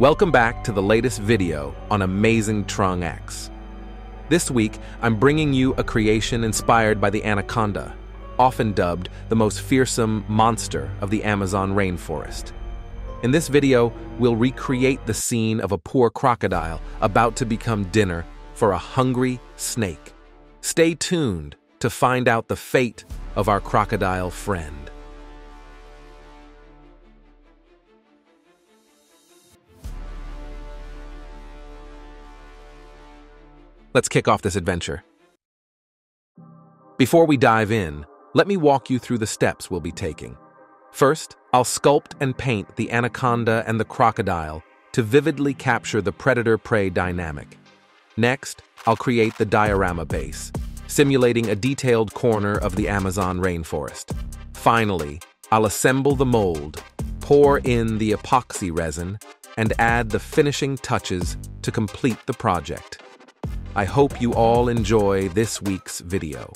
Welcome back to the latest video on AmazingTrungX. This week, I'm bringing you a creation inspired by the anaconda, often dubbed the most fearsome monster of the Amazon rainforest. In this video, we'll recreate the scene of a poor crocodile about to become dinner for a hungry snake. Stay tuned to find out the fate of our crocodile friend. Let's kick off this adventure. Before we dive in, let me walk you through the steps we'll be taking. First, I'll sculpt and paint the anaconda and the crocodile to vividly capture the predator-prey dynamic. Next, I'll create the diorama base, simulating a detailed corner of the Amazon rainforest. Finally, I'll assemble the mold, pour in the epoxy resin, and add the finishing touches to complete the project. I hope you all enjoy this week's video.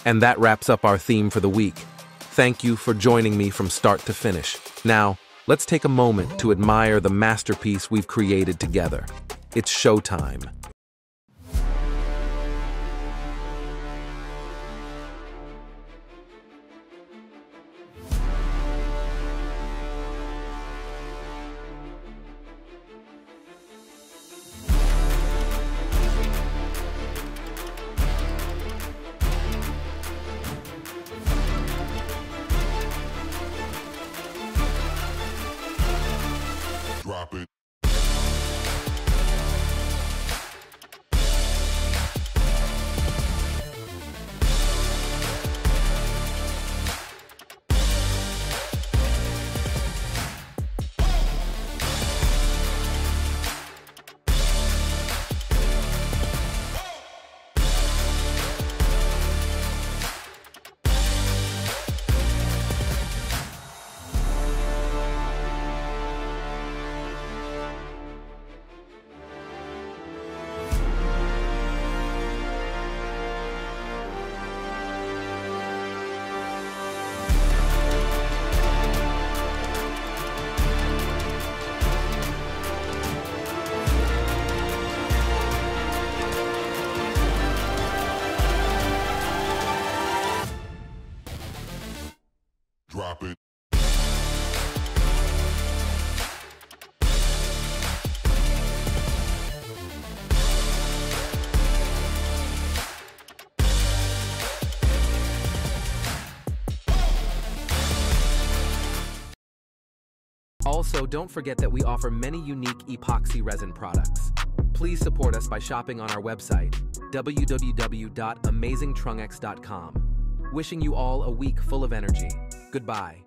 And that wraps up our theme for the week. Thank you for joining me from start to finish. Now, let's take a moment to admire the masterpiece we've created together. It's showtime. Drop it. Drop it. Also, don't forget that we offer many unique epoxy resin products. Please support us by shopping on our website, www.AmazingTrungX.com. Wishing you all a week full of energy. Goodbye.